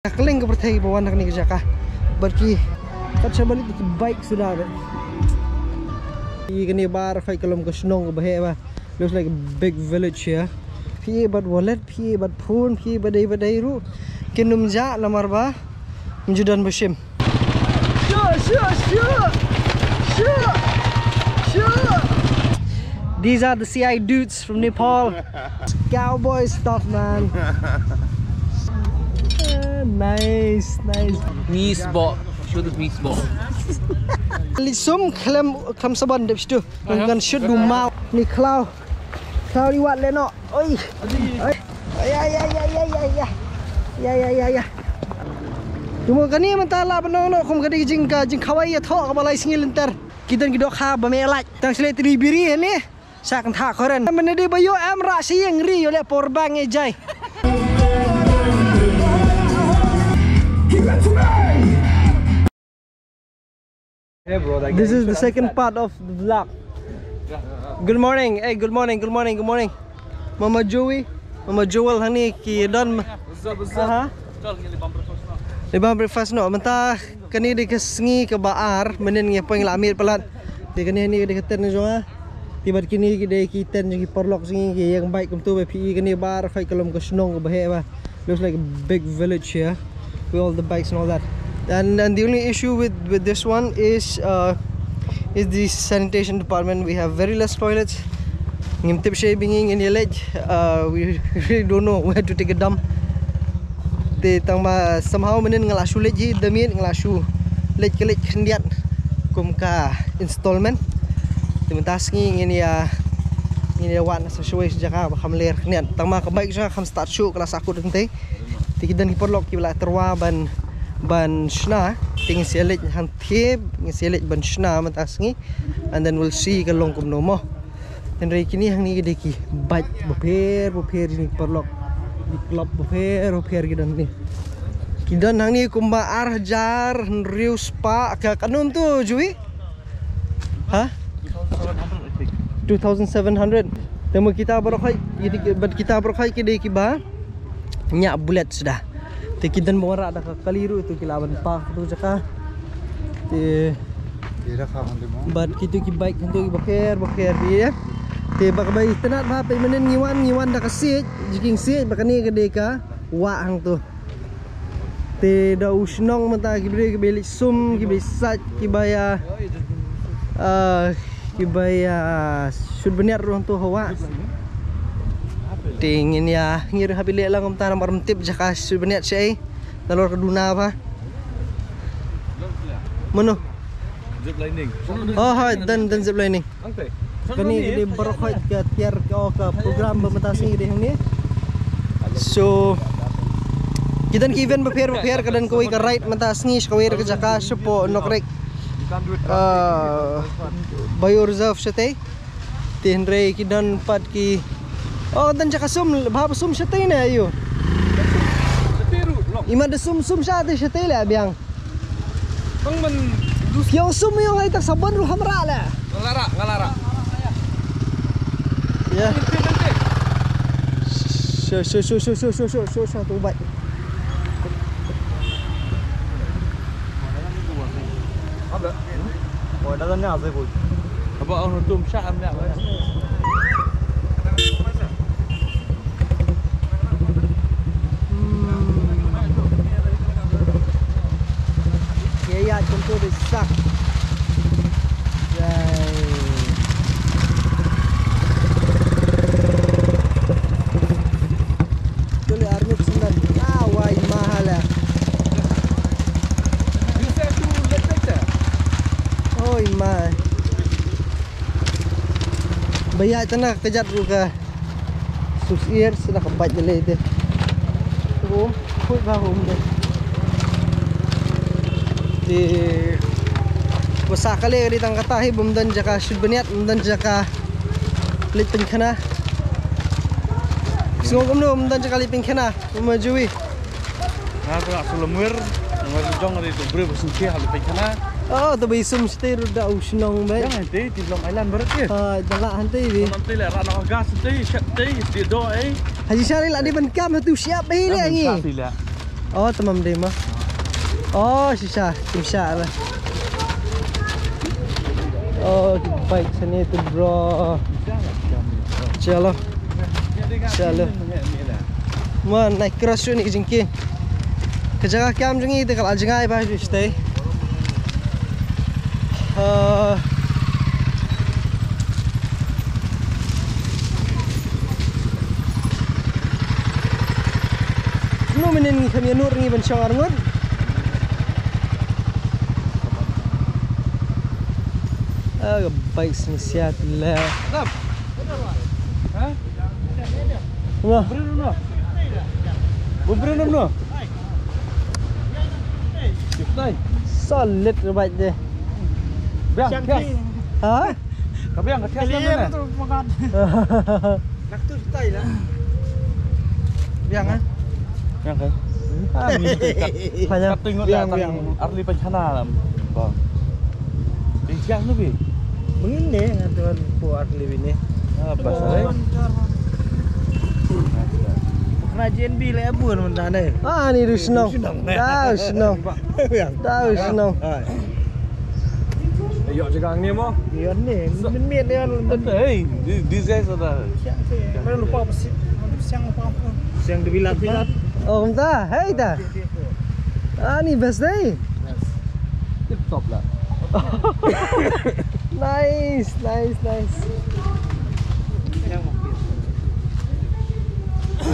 Keling ke pertai bawa anak ni kerja kah? Berki, kat saya balik ke bike sudah ada. Ini bar fai kalau ke senong ke bahaya. Looks like a big village here. Pie bad wallet, pie bad phone, pie badai ru. Kinum ja lamar ba, menjudan bersim. Sure. These are the CI dudes from Nepal. Cowboy stuff, man. Nice. Me spot. Shoot the me spot. Lisum klam saban dep situ. Dengan shoot du mau. Ni cloud liwat leno. Oi. Ya. Cuma kani mentala penong kum kadi jing khawai ya thok balai singil entar. Kidan gidok ha ba me laj. Tang sele tri biri ni. Sak tha khoren. Menedi bayo am ra sieng ri yo le porbang e jai. Hey bro, This is the second part of the vlog. Good morning. Hey, good morning. Mama Joey, Mama Joel hani ki don. Lebam breakfast no. Mentah kani di kesengi ke baar menen ngi poing lamir pelat. Di kani ni di keten jonga. Tiba kini di kiten jeung perlok singi ki yang baik kum tu PE kani bar fai kalom ke senong ke bahaya. Looks like a big village here with all the bikes and all that. And the only issue with this one is the sanitation department. We have very less toilets. Ngimtip shaving in the ledge. We really don't know where to take a dump. They somehow menen ngalashu ledge damin ngalashu ledge ke ledge kendiat kum ka installment. Tementas ngi ini ya wan sesuai sejaka kham ler kendiat. Tangma ka baik ja kham start show kelas aku dente. Tikidan hiperlock ki bala terwa ban shna ting selet han theb ngi selet ban shna matasngi, and then we'll see kalong kum no mo ten rei kini hang ni deki baj boper ni perlok di klub boper gidan ni kidan hang ni kumba arjar riu spa ka kanum tu jui ha 2700 temu kita barokai ki deki ba nyak bulat sudah. Tikidan bawara ada kaliru itu kilaban pa tu jaka. Bad kitu ki bike untuk boker dia. Te bak bai tenat ba pe menen ngiwan da kasit jiking sit bakani ke deka wa hang tu. Te da usnong menta ki beli sum ki besat ki baya sud benar ruang tu hawa. Tingin ya ngir habile lang kum tanam marmtip jaka subnet sei talor keduna apa mono zip lining. Oh hai dan zip lining kani di berkhoi ke tiar ke program pementasi di ni so kita ki event beper kadan koi ke right mentasni skawir ke jaka supo nokrek bayo reserve sete tinre kidan pat ki. Oh, dan jaka sum, bahap sum syatay na ayo. Ima da sum syatay la biang. Bang men Yung sum yung ay tak sabon ru hamra la. ngalara. Ya. So tu baik. Ada. Oh, ada nya apa boy? Apa orang tum syam nya. Ya, contoh besar. Dulu armut senang. Wai mahal lah. Bisa tu letak. Oi mai. Bayar tanah kejat ruka. Susier sudah kebat jelek dia. Tu, kut bahum dia. Di besar kali di tang kata hi bum dan jaka sud beniat dan jaka lipin khana. Singom no dan jaka lipin khana majui. Nah, tu asulumur, ngai jong ari tu bre besuki hal lipin khana. Oh, tu bisum stay ruda usnong be. Yang nanti di Long Island berat ke? Dala hantai bi. Nanti le rak nak gas nanti, chat nanti di do ai. Haji Syaril ada ban kam tu siap be ni. Oh, tamam din mo. Oh, siya. Siya lah. Oh, bike sini tu bro. Chalo. Man, naik keras ni jengki. Kejaga kiam jengi tu kalau jengai bah stay. Menin kami nur ni ban syang arngot. Baik sensiat lah. Hah? Wah. Berenam no. Siftai. Solid baik deh. Biang. Ha? Kau biang kat sana. Nak tu siftai lah. Biang ah. Biang kan? Banyak. Kau tengok datang Arli Pencana lah. Bang. Biang tu bi. Begini ngatuan buat Arli ini. Apa salah? Rajin bil abun mentah ni. Ah ni senang. Dah senang. Dah senang. Ayok cakap ni mo. Dia ni min dia Hey, design sudah. Mana lupa apa sih? Siang lupa apa? Siang dibilat. Oh, entah. Hey dah. Ah ni best day. Tip top lah. Nice.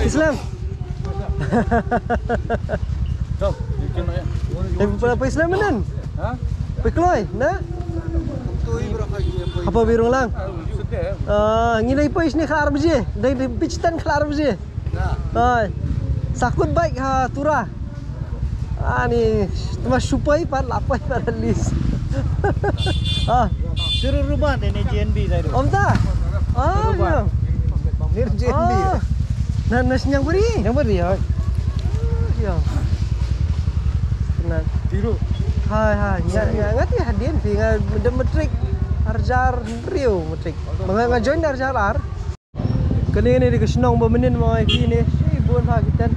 Islam. Jom, bikin ya. Apa Islam menan? Ha? Pekloi, na? Apa birung lang? Sedih. Ngilai pois ni kelar beje. Dari picitan kelar beje. Nah. Sakut baik ha turah. Ni cuma supai pan lapai pada list. Suruh rubah ini JNB saya. Om ta? Ya. Ni JNB. Nas yang beri. Yang beri ya. Ya. Benar. Biru. Hai. Ngati hadin tinggal metrik harjar Rio metrik. Mga join harjar ar. Kini ni di kesenong bemenin mga ini. Buon ha kita.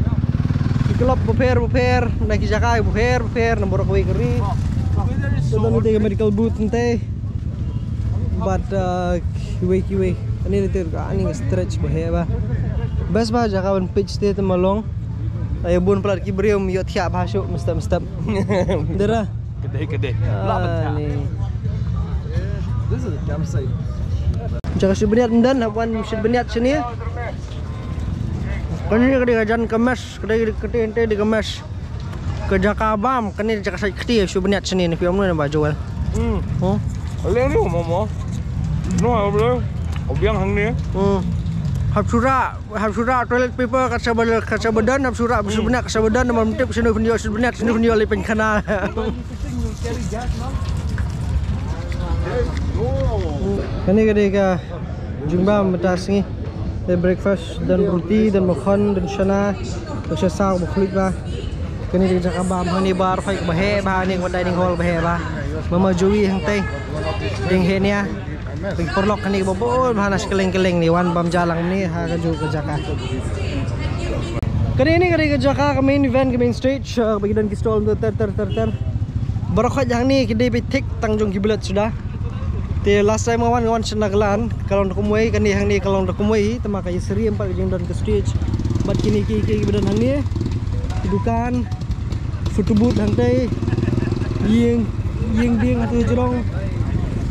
Ikelop beper naik jakai beper nombor kuwi keri. Sudah nanti medical boot nanti. But kiwe. Ini nanti ani stretch bahaya. Best bah jakawan pitch dia temalong. Ayo bun pelat kibrium yot tiap hasuk mestap. Dera. Kedai. This is a damn site. Jaka sebenarnya dan awan sebenarnya sini. Kani kedai gajan kemas, kedai ente di kemas. Ke Jakabam, kani jaka sai keti sebenarnya sini ni piam ni ba jual. Boleh ni mo. No, boleh. Obiang hang ni. Hapsura toilet paper kaca badan hapsura sebenarnya kaca badan nama mentip sini penjual le penkana. Kani kedai ka jumba metas ni. Breakfast dan roti dan makan dan shana macam sah bukhlik ba. Kani di Jakabam hani bar fai bahe ba ni dining hall bahe ba. Mama Joey hang teh ding henia. Bagi perlok kan ni bobol bahanas keleng-keleng ni wan bam jalang ni ha kaju ke Jakarta. Kali ini ke Jakarta ke main event ke main stage bagi dan ki stall ter. Barakat yang ni kedai betik Tanjung Kiblat sudah. Ti last time wan senaglan kalau nak kumui kan ni hang ni kalau nak kumui tema kai seri empat jeng dan ke stage. Bat kini ki badan hang ni dukan photo booth hang teh ying tu jerong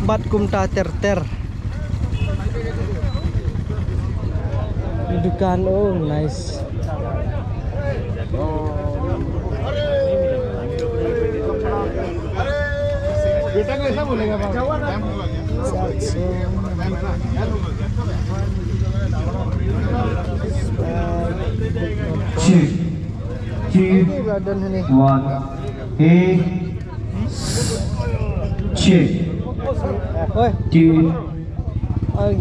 bat kumta ter dukan. Oh nice. One. Check. Oi. Two.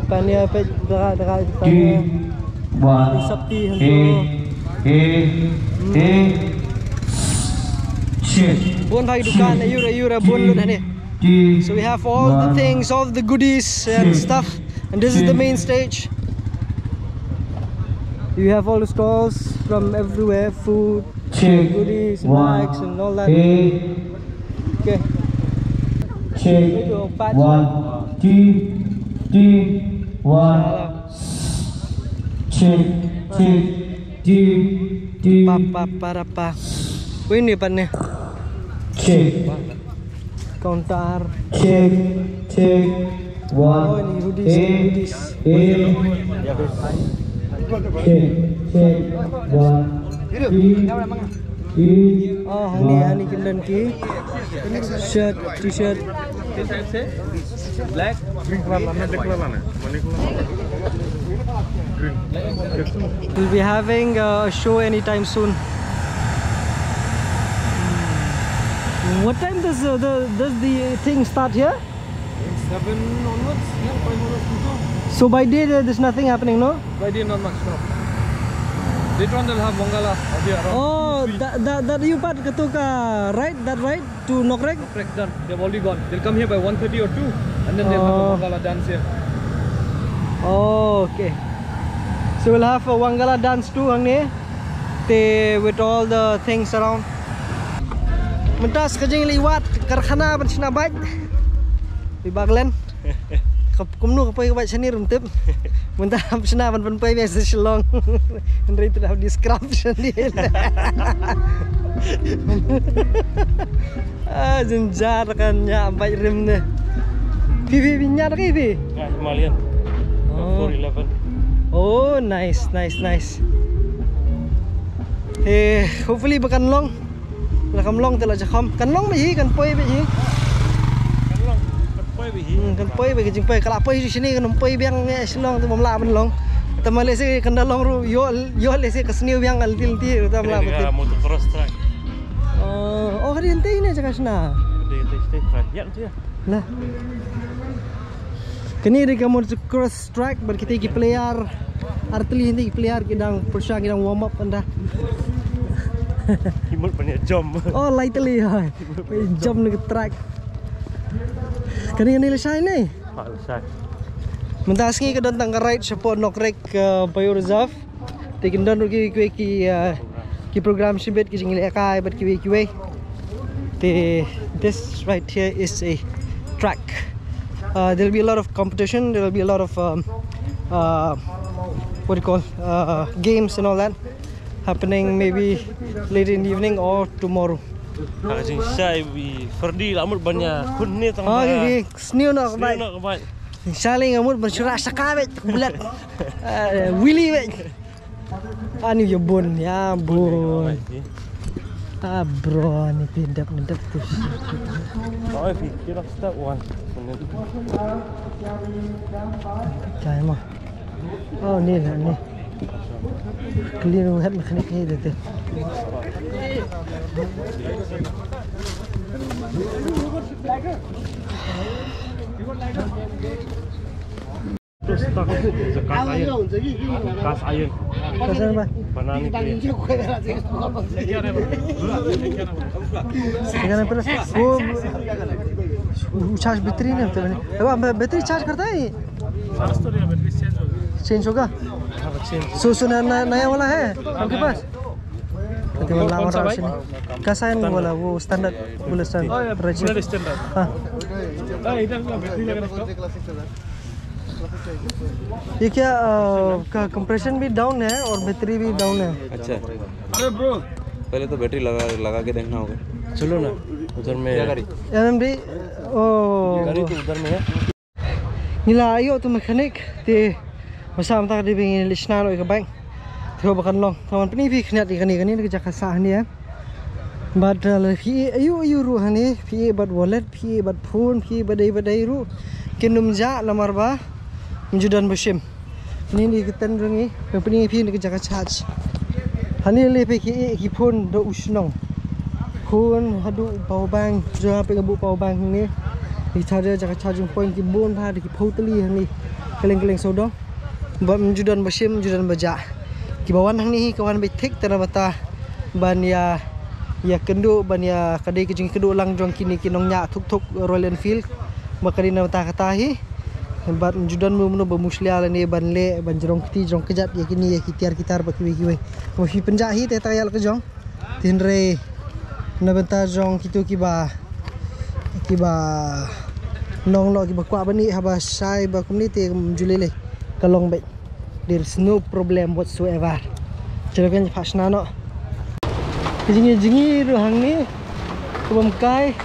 Tanya apa dekat Two. One. Sabti Check. Bun bagi dukan ayura bun lu dah ni. So we have all the things, all the goodies and stuff, and this is the main stage. You have all the stalls from everywhere, food, check, goodies, one, bags and all that. A, Okay. check, Go patch. 1, T, 1, check, T, Pa. Oh, ini depannya. check, Counter. check, Oh, 1, ini hoodies. check, 1, Oh, hani kindan ki. Shirt, t-shirt. Black. We'll be having a show anytime soon. What time does the thing start here? 7 onwards, yeah, 5 onwards. So by day there's nothing happening, no? By day, not much, no. Later on, they'll have Mongala around. Oh, that you part Katuka, right? That right to Nokrek? Correct, done. They've already gone. They'll come here by 1:30 or 2, and then they'll have a Mongala dance here. Oh, okay. So we'll have a Wangala dance too, Hangni. With all the things around. Mentas kajing liwat karkhana ban sinabaj. Di baglen. Kumnu kapai kapai sini rumtip. Mentah sina ban pai biasa Shillong. Henry tu dah description dia. Ah, jenjar kan nya bai rim ne. Pipi binyar ke pipi? Yeah, Himalayan. 411. Oh, nice. Hopefully bakan long. Lakam long tela jakham. Kan long mai kan poi be hi. Kan poi be jing poi kala poi di sini kan poi biang Shillong tu mamla ban long. Tamale se kan long ru yo le se kasniu biang altil ti tamla betul. Motocross track. Oh, hari ente ini jaga sana. They track. Ya, tu ya. Lah. Kini dia motocross track berkita ki player artli hindi player kidang persya kidang warm up anda. Himut banyak jam. Oh, lightly hai. Jump ke track. Kani ni lesai ni. Halsai. Mentas ngi kedon tang ride support Nokrek Bayo Reserve. Tekin don ki program sibet ki jingile kai but ki this right here is a track. There'll be a lot of competition. There'll be a lot of what do you call games and all that happening maybe later in the evening or tomorrow. Kajing sai bi Ferdi lamut banyak kun ni tang. Oh, okay. Snew nak baik. Nak baik. Saling amut bersyurah sakabet bulat. Willy bet. Anu ya bun, ya bun. Ah bro, ni tindak tu. Oh, fikir step 1. Kaya mah. Oh, ni lah ni. Clear head mechanic ni tu. Terus tak kas iron. Kas iron. Kasar ba? Banani ni. Sekarang pernah. Oh, charge battery नहीं होता मैंने. अब battery charge करता है ये? चेंज होगा? सो नया वाला है आपके पास? Nanti वाला orang sini. Kasain वाला वो स्टैंडर्ड बुलेट स्टैंडर्ड. हाँ. ये क्या कंप्रेशन भी डाउन है और बैटरी भी डाउन है. अच्छा. अरे ब्रो, पहले तो बैटरी लगा के देखना होगा. चलो ना उधर में गाड़ी. MD. Oh. गाड़ी तो उधर में है. Nila ayo tu mekanik ti masa amta di bingin lisna lo ikabang. Theo bakan long. Taman peni pi kniat ikani ke jakasa ni ya. Bad pi ayu ru hani pi bad wallet pi bad phone pi badai ru kinum ja lamar ba menjudan besim. Ni di ketan rungi peni pi ke jakasa charge. Hani le pe ki phone do usnong. Phone hadu power bank jo pe gabu power bank ni. Di charger jaga charging point ki bon tha di photeli hang ni keleng sodong ba menjudan besim menjudan baja ki bawan hang ni kawan be thik tera bata ban ya kendu ban ya kadai ki jing kedu lang jong kini kinong nya thuk Royal Enfield makari na ta kata hi bat menjudan mu ba muslia la ni ban le ban jong kti jong kejat ya kini ya kitar ba ki we mo fi penja hi te tayal ke jong Tinre nabenta jong kitu kiba nong lo kiba kwa bani haba sai ba community julele kalong bet. There's no problem whatsoever. Jerakan pasna no. Jingi ru hang ni kubam kai.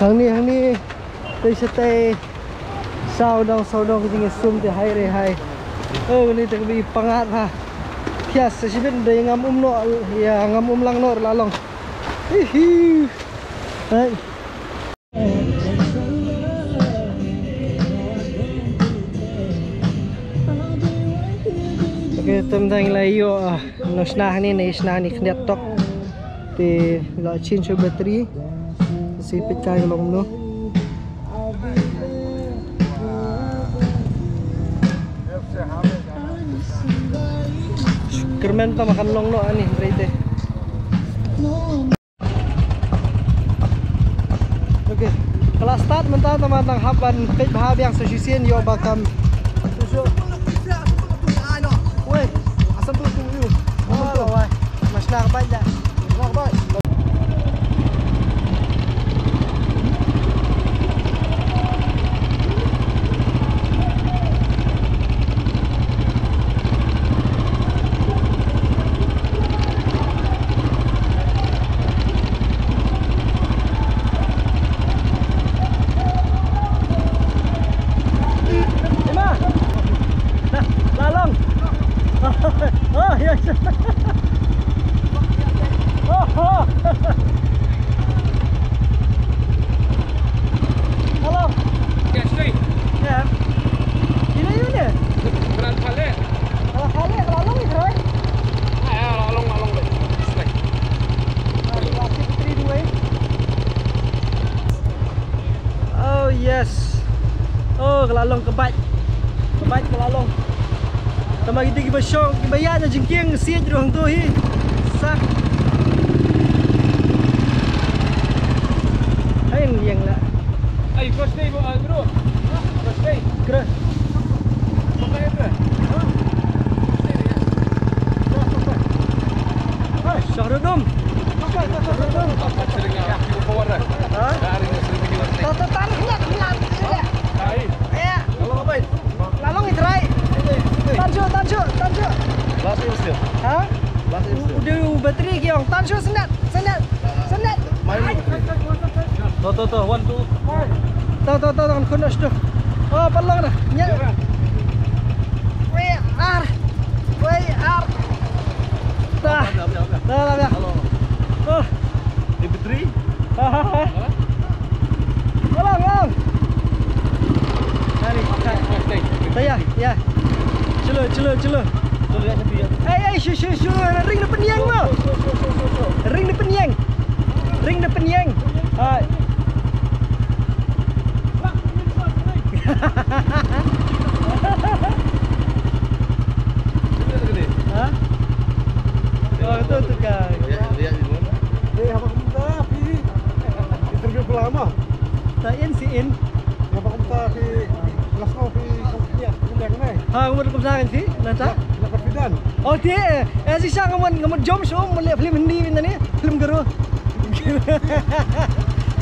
Hang ni tei sate sau dong jingi sum te hai re hai. Ni te bi pangat ha. Kias sibin de ngam no ya ngam lang no lalong. Hihi. Hai. Oke, teman-teman layo nasnah ni kena tok te la change battery si pekai long no. Kermen pa makan long no ani berite. Oke, kalau start mentah teman-teman haban pet bahagian sesisian yo bakam. Woi, asam tu you. Woi, mas nak baik dah. Nak baik. Oh, yes. Oh. Halo. Yes, straight. Ya. Ini ni. Berat kali. Kalau kali lalong ni right. Ya, lalong. Straight. Lagi 3 Oh, yes. Oh, kelalong kebat. Kebat kelalong. Tama kita kiba show kiba ya na jingking siya jurong to hi sa ayun yang la Ay, first day bro. First day. kira Pakai bro. Syahrodom Apa cerita? Aku bawa dah. ha Hari ni sering pergi lagi. tatan nak Hai. ya kalau apa lalong itrai tanjo Last year. ha Last year. udah bateri kiong tanjo senat Main. Tuh. 1 2. tahu konos tu oh palong dah nya wei ar dah dah oh MP3. Tolong. Hari pakai. Stay. Ya. Celo. Tuh lihat sepi ya. Shu. Ring depan yang mau. Ring depan yang. Hai. Hah? Oh, itu kan. Lihat di mana? Apa kamu tapi interview lama. Tain si in. Apa kamu tapi kelas kau di ya, undang ni. Ha, kamu kumsakan si? Nanti. Dapat bidan. Oh, dia. Si Syah kamu jom show melihat film Hindi ni, film garu.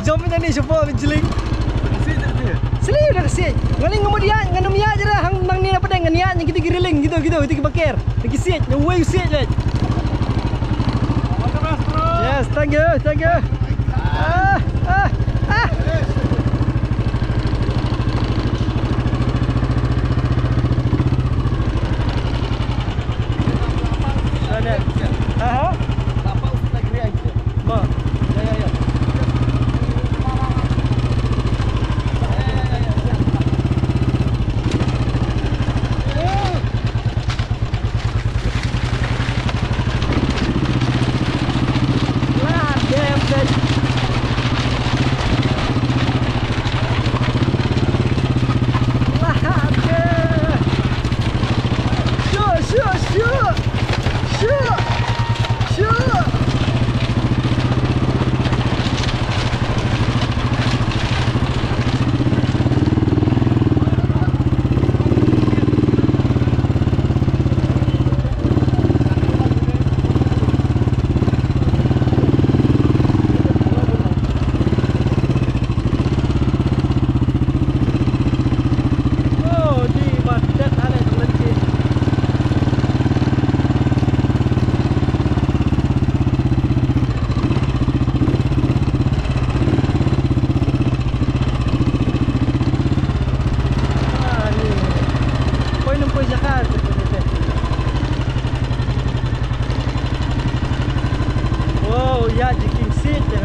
Jom ni siapa berjeling. Seli dah kasi. Ngaling kamu dia, nganum ya je lah. Hang nang ni apa dah nganiat yang kita giriling gitu, kita bakar. Lagi siat, yang way siat je. Yes, thank you. Ah. Aha. Apa usut lagi ni aja. Ma. Ya.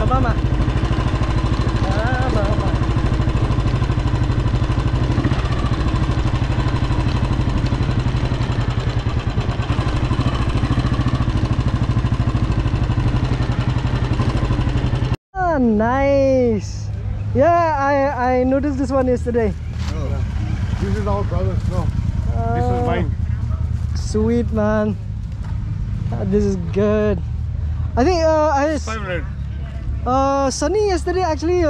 mama. Mama. Nice. Yeah, I noticed this one yesterday. This is our brother's. No, this is mine. Sweet man. This is good. I think Favorite. Sunny yesterday actually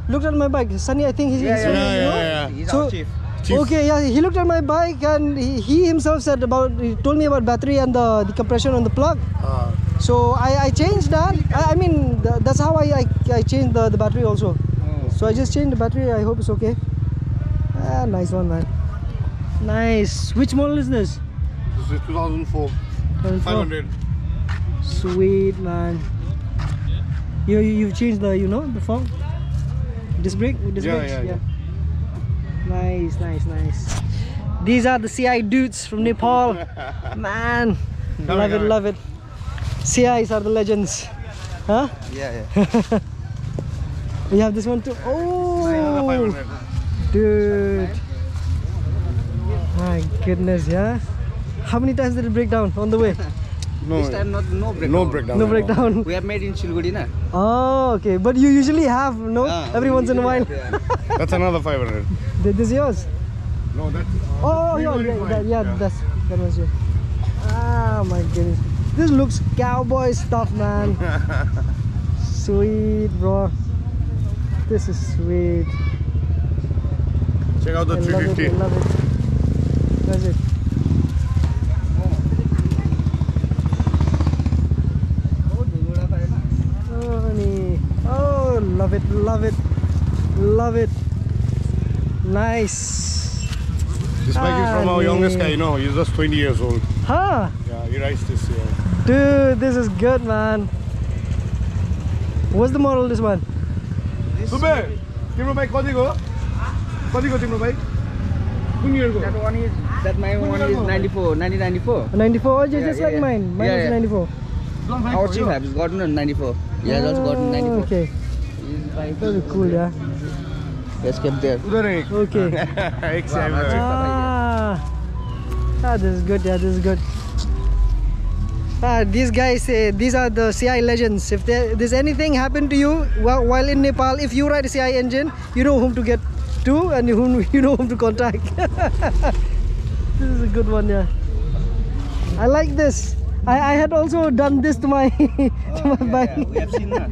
looked at my bike. Sunny, I think he's He's So- our chief. Okay, yeah, he looked at my bike and he himself said he told me about battery and the compression on the plug. So I changed that. I mean that's how I changed the battery also. So I just changed the battery. I hope it's okay. Nice one, man. Nice. Which model is this? This is 2004. 500. Sweet, man. You've changed the the fork, disc brake with disc brakes. Yeah. Nice. These are the CI dudes from Nepal. Man, love it. CIs are the legends, huh? Yeah. We have this one too. Another Oh, 500. dude. My goodness, yeah. How many times did it break down on the way? No, This time no breakdown. no breakdown. No breakdown. We have made in Siliguri, na? Oh, okay. But you usually have, no? Every once in a while. That's another 500. This is yours? No, that's. Oh, Three yeah, very yeah, fine. that was yours. Ah, my goodness. This looks cowboy stuff, man. Sweet, bro. This is sweet. Check out the I love it, 350. I love it. That's it. Oh, love it. Nice. This bike is from our youngest guy, he's just 20 years old. Huh? Yeah, he rides this year. Dude, this is good, man. What's the model this one? Sube, timro bike kati go? Kati go timro bike? Kun year go? My one is 94, 1994. 94? Oh, just like yeah. mine. Mine is 94. Our chief has gotten 94. He has also gotten 94. Okay. Very cool, yeah. He has kept there. Udhar hai. Okay. This is good, yeah, this is good. These guys say these are the CI legends. If there's anything happen to you while in Nepal, if you ride a CI engine, you know whom to get to and you know whom to contact. This is a good one, yeah. I like this. I had also done this to my bike. Yeah, we have seen that.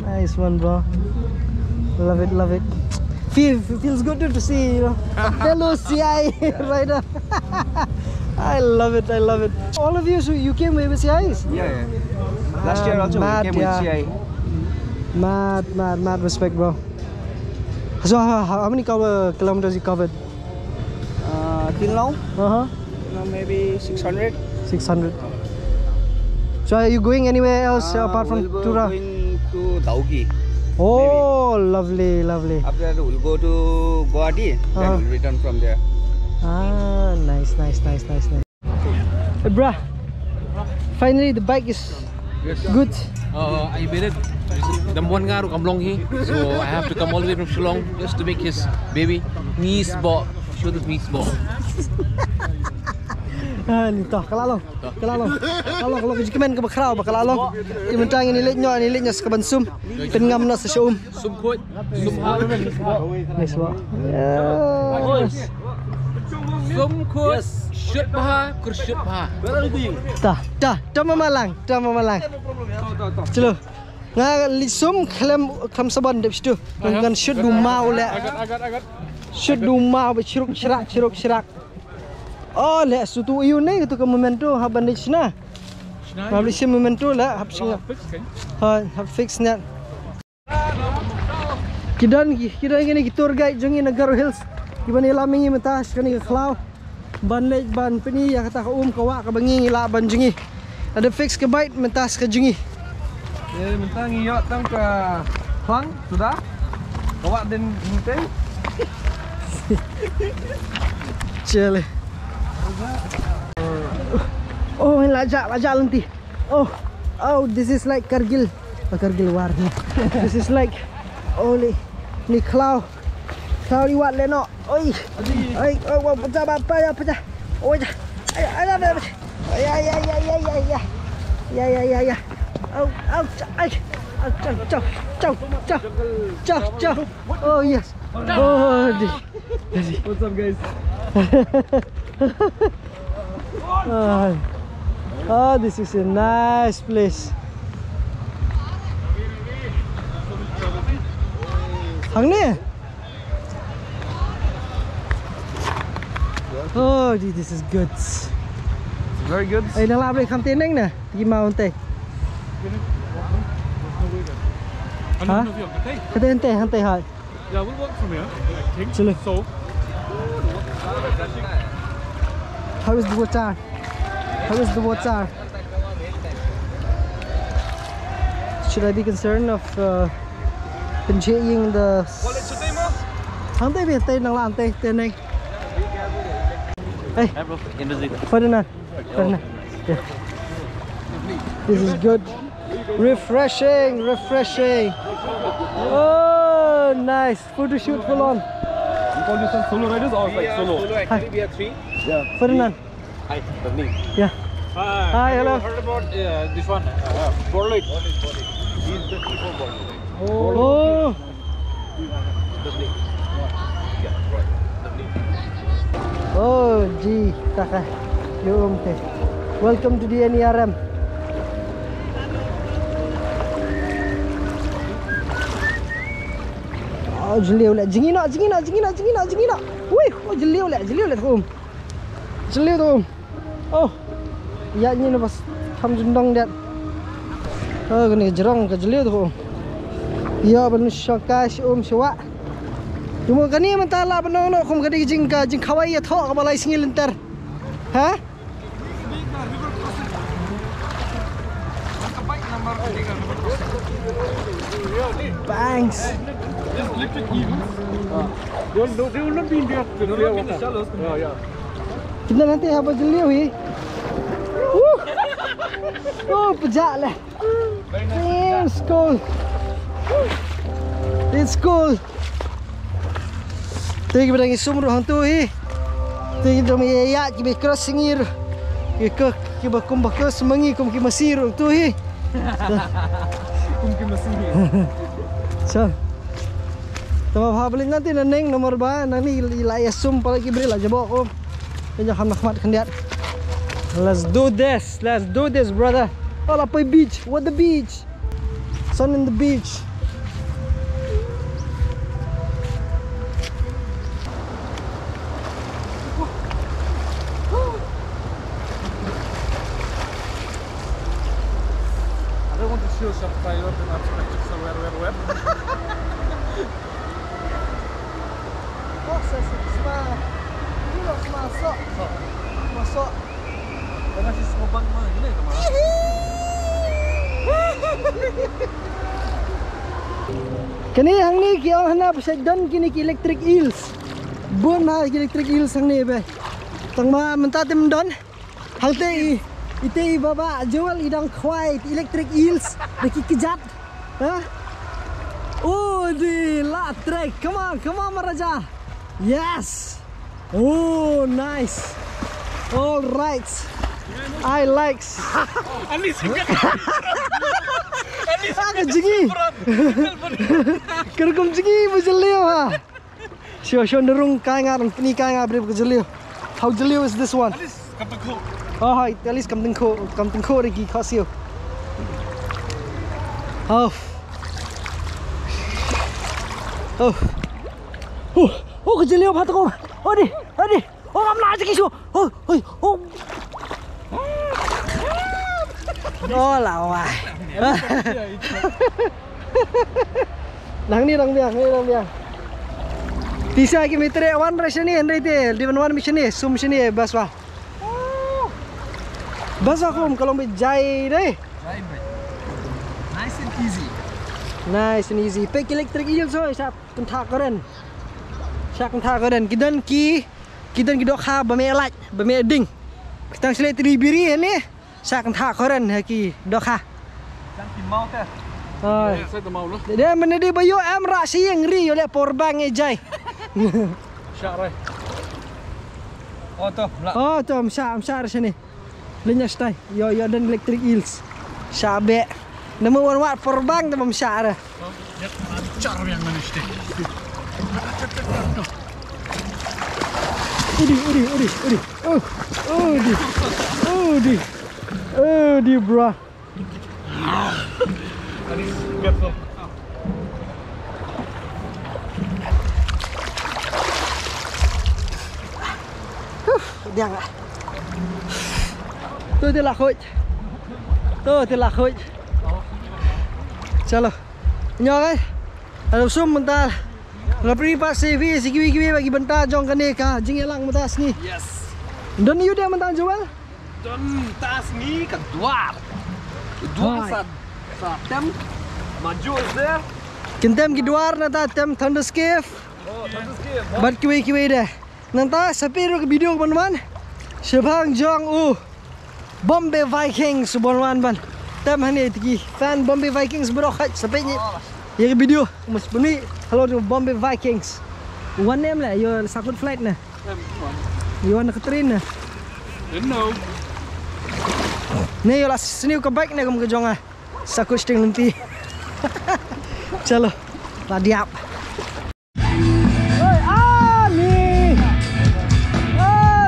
Nice one, bro. Love it. Feels good to see, a fellow CI rider. I love it. All of you, so you came with CIs? Yeah. Last year also mad, we came yeah. with CI. Mad respect, bro. So how many kilometers you covered? Till now, maybe 600. 600. So are you going anywhere else apart from we'll Tura? going to Dauki. Oh, lovely. After that, we'll go to Guwahati. Then we'll return from there. Nice. Hey, bruh. Finally, the bike is good. I made it. Number one guy to come along here, so I have to come all the way from Shillong just to make his baby knees ball. Show the knees ball. Nito, kalalong. Kalau kejikimen ke bakrau bakalalong. Imentang ini letnya sekabansum. Pengam na sa syum. Sum kut, sum ha. Nice one. Sum kut, shoot paha, kur shoot paha. Dah mamalang. Chalo. Nga lisum klam saban dep situ. Ngan shoot du mau le. Agat. Shoot du mau be chiruk chirak. Oh, le sutu iu ni tu ke memento haban di sini. Habis si memento lah habis hab fix net. Kidan gini tour guide jongi Nagaro Hills. Gimana lamingi mentas kani ke Klau. Ban lej ban peni ya kata kawa ka bangi la ban jongi. Ada fix ke bait mentas ke jongi. Mentang iyo tang ke Klang sudah. Bawa dan hintay. lajak nanti. Oh, this is like Kargil. Kargil War. This is like ni cloud liwat leno. Oi, pecah apa ya pecah. Oi, ya. Ciao. Oh yes. What's up, guys? Oh, this is a nice place. Hang ni. Oh, this is good. Very good. Ay, nang labre kam teneng na. Di mountain. Ha? Hante hai. Yeah, we'll walk from here. I think. Chalo. So. How is the water? Should I be concerned of pinching the? Hante bi tay nang lam tay teneng. Hey, bro, Ferdinand. Yeah. This is good. Refreshing. Oh, nice. Photo shoot full on. You call yourself solo riders or like solo? Actually, we are 3. Yeah. Ferdinand. Hi, Tavneet. Yeah. Hi, hello. Heard about this one? Borloid. He's the people Borloid. Oh. Oh, gee, taka. Welcome to the NERM. Oh, jeliu lah, jingi nak. Wih, oh jeliu lah tu. Jeliu tu. Oh, ya ni lepas ham jundong dia. Oh, kena jerong ke jeliu tu. Ya, benar syaka syawak. Cuma kani mentala benar nak kum kadi jing kawai ya thok balai singil enter. Ha? Banks. Electric eels. They will not be in the shallows. Yeah. Kita nanti apa jeliu ni? Oh, pejak lah. It's cool. It's cool. Tadi kita pergi sumur hantu ni. Tadi kita mengayak kita cross singir. Kita kumbah ke semangi kum kita masir tu ni. So, tama pabalik nanti neng nomor ba nanti ilaya sum palagi beri lah jabok om. Jangan nakmat kendiat. Let's do this, brother. Oh, apa beach? What the beach? Sun in the beach. I don't want to show some fire up and abstract somewhere web. Oh, masuk. Karena si skobang mana gini teman. Kini hang ni ki ang hanap sa don kini ki electric eels. Bon ma electric eels hang ni be. Tang ma mentatem don. Hang te ite baba jual idang khwai electric eels deki kejat. Ha? Oh, di la trek. Come on Maraja. Yes. Oh, nice. All right. I likes. At least you get Agak jingi. Kerugum jingi berjeliu ha. Show nerung kai ngarang ni kai ngabri berjeliu. How jeliu is this one? at least come to cook. Oh, hi. At least kam tengko lagi khasiu. Oh. Oh, kejeliu pataku. Odi. Oh, amla aja kisu. Oh. Oh, lawai. Nang biang. Tisa ki mitre one ration ni andre te divan one mission ni sum mission ni baswa. Baswa kum kalau jai deh. Nice and easy. Pek electric eel so sap kentak keren. Kidan ki dok ha bame elaj, bame ding. Kita selai tribiri ni. Sak thak koren haki dokha. Jangan timau teh. Saya tak mau lah. Dia menedi bayo am ra siang ri yo le porbang e jai. Syak rai. Oh tuh, lah. Oh tu am syak sini. Linya stai. Yo dan electric eels. Syabe. Nama wat porbang tu am syak ra. Car yang mana sih? Udi, bro. Dia nggak. Tuh dia lakhuj. Chalo. Nyok Aduh sum bentar. Ngapri pas CV si kiwi bagi bentar jong kene ka jing elang bentar ni. Yes. Dan you dia bentar jual. Dan tas ni kedua. Kedua tem maju there. Kintem kiduar nata tem thunderscape. Oh, Thunderscape. Bat kiwi deh. Nanta sapiro ke video teman-teman. Sebang jong Bombay Vikings bonwan ban. Tem hani tiki fan Bombay Vikings berokhat sampai ni. Ya ke video mas buni hello to Bombay Vikings. One name lah yo sakut flight nah. Yo nak train nah. No. Ni yo lah sini ke bike nah kamu ke jong ah. Sakut sting nanti. Chalo. Lah diap. Oi ni.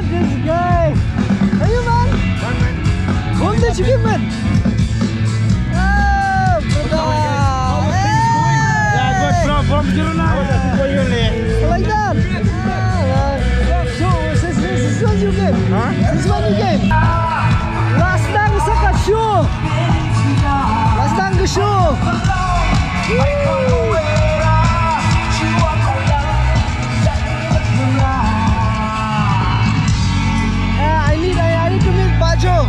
This guy. Are you man? From the chicken man. From Girona. Like that? So, this is what you game? Huh? This is what you game? Last time sa show. Last time ke show. I need to meet Bajo.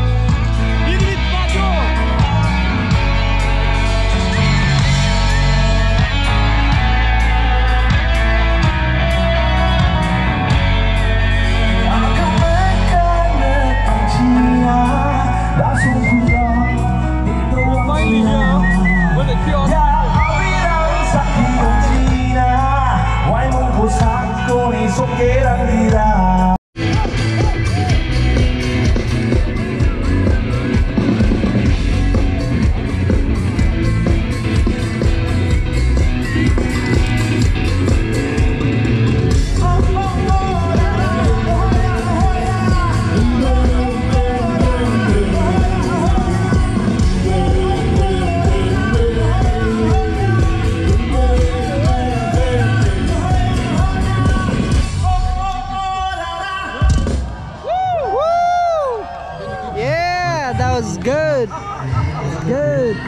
Good.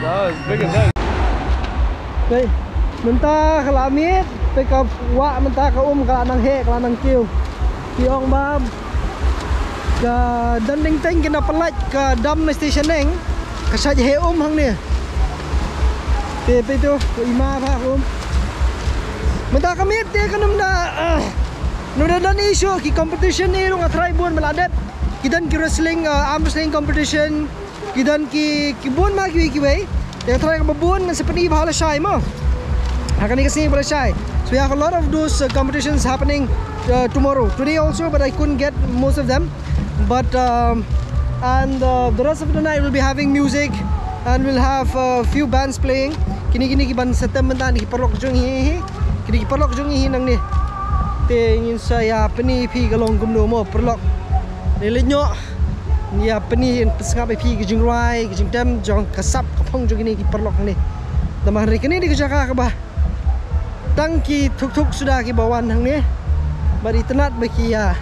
That was big and nice. Okay. Mentah kelamit, pe ka wa mentah ka ka nang he, ka nang kiu. Kiong bab. Ka danding teng kena pelat ka dam station neng. Ka saj he hang ni. Pe tu ima ba Mentah kamit te kanum da. No dan issue ki competition ni lu ngatrai buan meladat. Kidan ki wrestling arm wrestling competition. Kidan ki buan ma ki way. Dia try ka buan ngan seperti bahala shy mo. Akan ni kasi bahala shy. So we have a lot of those competitions happening tomorrow. Today also, but I couldn't get most of them. But and the rest of the night we'll be having music and we'll have a few bands playing. Kini ki ban setem mentan ki perlok jong hi. Kini ki perlok jong hi nang ni. Te ingin saya peni pi galong gumno mo perlok. Lelenyo ya peni pesngap pi ki jingrai ki jingdam jong kasap kapong jong ini ki perlok ni. Damah hari kini di Jakarta ke bah. Tangki tuk sudah ki bawan hang ni. Bari tenat baki ya.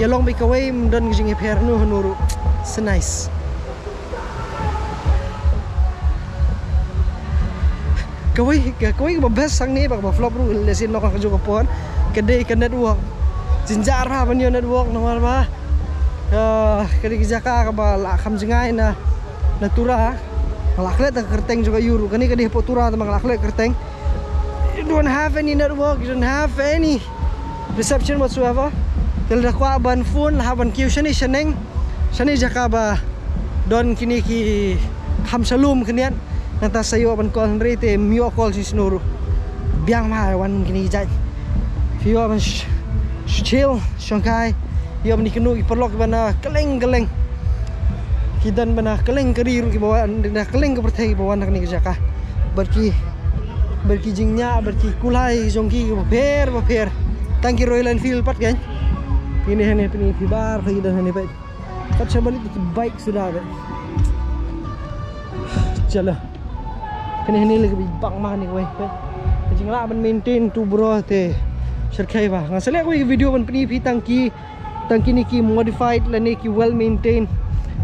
Ki long baki kawai mdon ki jingi pernu nuru. So nice. Kawai best sang ni bak vlog ru lesin nok ka jo kapon. Kedai ke network. Jinjar ha ban yo network nomor ba. Kali Jakarta ka ba la kham jingai na natura. Lakle ta kerteng juga yuru. Kani kadi potura ta lakle kerteng. You don't have any network, you don't have any reception whatsoever. Tel da kwa ban phone la ban kiu shani shaneng. Shani Jakarta ba Don kini ki Hamsalum kenian nanta sayo ban kol rete mio kol si snuru biang ma wan kini jaj fio ban chill Shanghai yo ni kenu perlok bana keleng kidan bana keleng keriru ki bawa na keleng ke pertai bawa nak ni jaka berki jingnya berki kulai jongki ber tangki Royal Enfield pat kan ini hanya peni fibar lagi dan hanya baik kat sebalik itu baik sudah baik jalan kena ini lagi bang mah ni kowe jing la ban maintain tu bro te serkai ba ngasale kowe video ban peni tangki niki modified la niki well maintained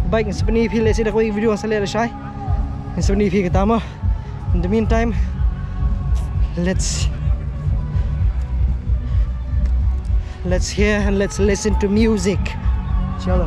baik sebenarnya feel sida kowe video ngasale la shai sebenarnya feel ketama in the meantime let's hear and let's listen to music chalo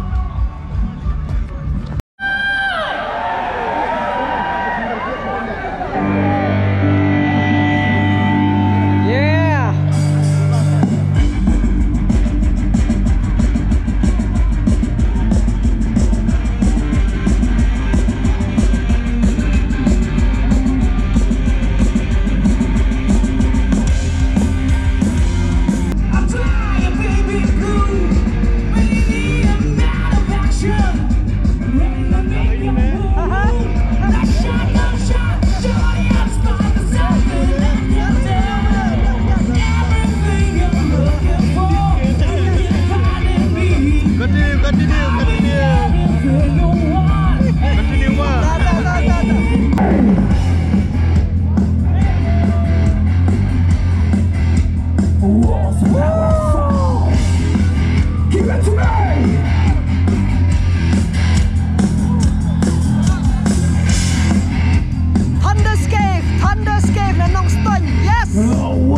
Thunderscape na nong stun. Yes. Oh,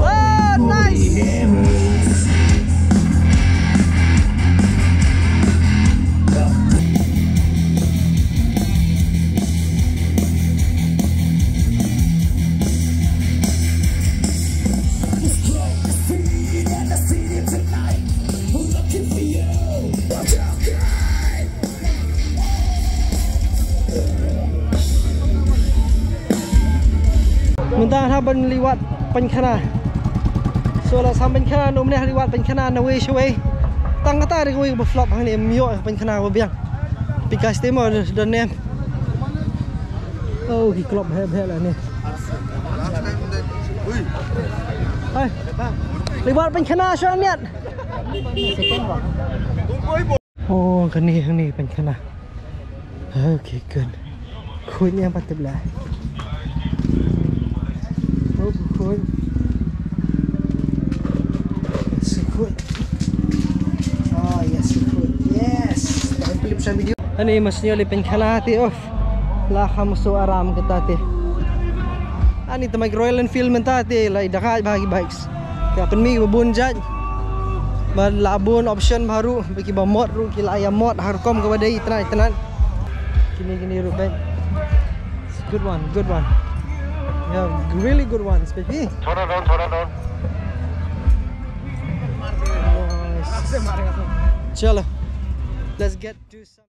nice. Mentah haban liwat penkhana. So la sam penkhana no mne liwat penkhana na we shwe. Tang kata ri we flop hang ni mio penkhana ko biang. Pikas temo dan nem. Oh, ki klop he la ni. Hai. Liwat penkhana so niat. Oh, kan ni penkhana. Okay, good. Kunya patut lah. Oh, good. Yes, good. Oh, yes, good. Yes. Tayo pilip sa video. Ano yung mas nyo lipin kalahati off. Lakam so aram kita ti. Ani tamay Royal Enfield man tati. Lai dakay bahagi bikes. Kaya penmi babun jad. Labun option baru. Bagi ba mod ru kilaya mod harkom kepada itenan. Kini Ruben. Good one, good one. Yeah, really good ones, baby. Thoda down. Nice. Chalo. Let's get to some.